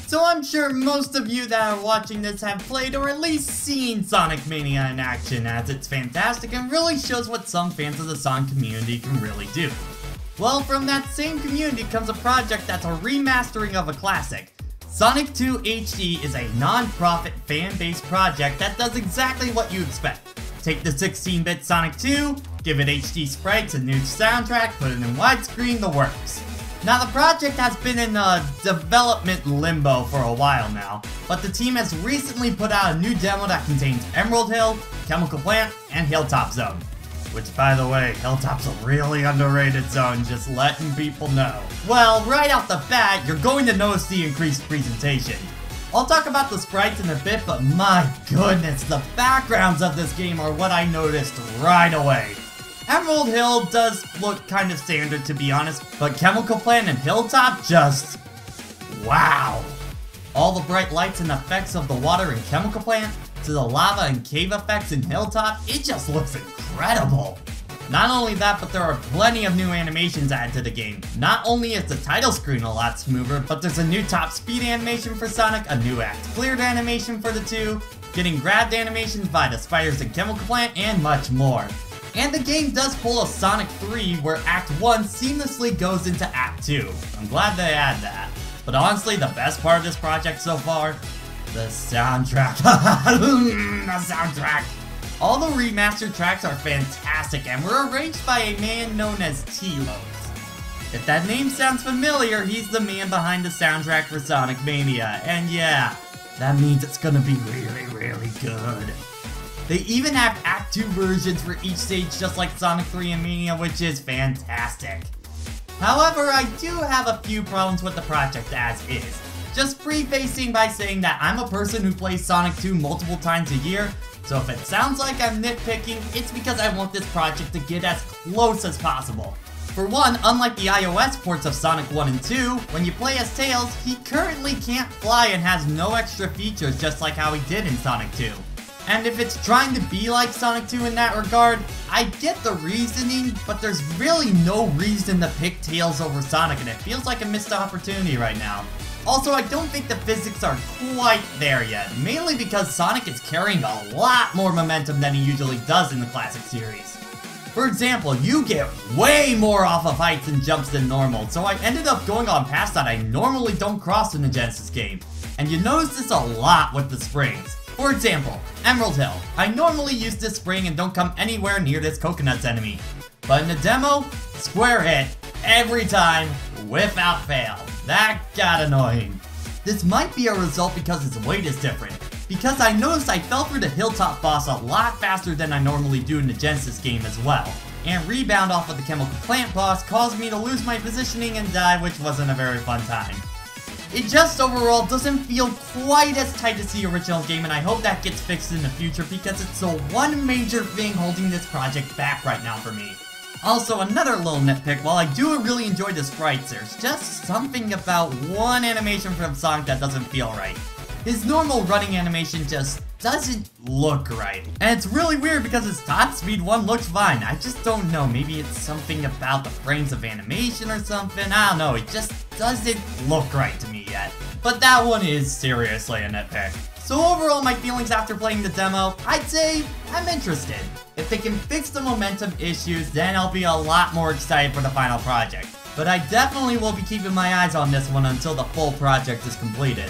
So I'm sure most of you that are watching this have played or at least seen Sonic Mania in action, as it's fantastic and really shows what some fans of the Sonic community can really do. Well, from that same community comes a project that's a remastering of a classic. Sonic 2 HD is a non-profit fan-based project that does exactly what you expect. Take the 16-bit Sonic 2, give it HD sprites, a new soundtrack, put it in widescreen, the works. Now the project has been in development limbo for a while now, but the team has recently put out a new demo that contains Emerald Hill, Chemical Plant, and Hilltop Zone. Which, by the way, Hilltop's a really underrated zone, just letting people know. Well, right off the bat, you're going to notice the increased presentation. I'll talk about the sprites in a bit, but my goodness, the backgrounds of this game are what I noticed right away. Emerald Hill does look kind of standard, to be honest, but Chemical Plant and Hilltop just... wow! All the bright lights and effects of the water in Chemical Plant, to the lava and cave effects in Hilltop, it just looks incredible! Not only that, but there are plenty of new animations added to the game. Not only is the title screen a lot smoother, but there's a new top speed animation for Sonic, a new act cleared animation for the two, getting grabbed animations by the spiders in Chemical Plant, and much more. And the game does pull a Sonic 3 where Act 1 seamlessly goes into Act 2. I'm glad they add that. But honestly, the best part of this project so far? The soundtrack. The soundtrack. All the remastered tracks are fantastic and were arranged by a man known as T-Lows. If that name sounds familiar, he's the man behind the soundtrack for Sonic Mania. And yeah, that means it's gonna be really, really good. They even have Act 2 versions for each stage just like Sonic 3 and Mania, which is fantastic. However, I do have a few problems with the project as is. Just prefacing by saying that I'm a person who plays Sonic 2 multiple times a year, so if it sounds like I'm nitpicking, it's because I want this project to get as close as possible. For one, unlike the iOS ports of Sonic 1 and 2, when you play as Tails, he currently can't fly and has no extra features just like how he did in Sonic 2. And if it's trying to be like Sonic 2 in that regard, I get the reasoning, but there's really no reason to pick Tails over Sonic, and it feels like a missed opportunity right now. Also, I don't think the physics are quite there yet, mainly because Sonic is carrying a lot more momentum than he usually does in the classic series. For example, you get way more off of heights and jumps than normal, so I ended up going on paths that I normally don't cross in the Genesis game. And you notice this a lot with the springs. For example, Emerald Hill. I normally use this spring and don't come anywhere near this coconuts enemy. But in the demo, square hit, every time, without fail. That got annoying. This might be a result because its weight is different. Because I noticed I fell through the Hilltop boss a lot faster than I normally do in the Genesis game as well. And rebound off of the Chemical Plant boss caused me to lose my positioning and die, which wasn't a very fun time. It just overall doesn't feel quite as tight as the original game, and I hope that gets fixed in the future because it's the one major thing holding this project back right now for me. Also, another little nitpick, while I do really enjoy the sprites, there's just something about one animation from Sonic that doesn't feel right. His normal running animation just doesn't look right. And it's really weird because his top speed one looks fine. I just don't know, maybe it's something about the frames of animation or something, I don't know, it just doesn't look right to me yet. But that one is seriously a nitpick. So overall, my feelings after playing the demo, I'd say I'm interested. If they can fix the momentum issues, then I'll be a lot more excited for the final project. But I definitely will be keeping my eyes on this one until the full project is completed.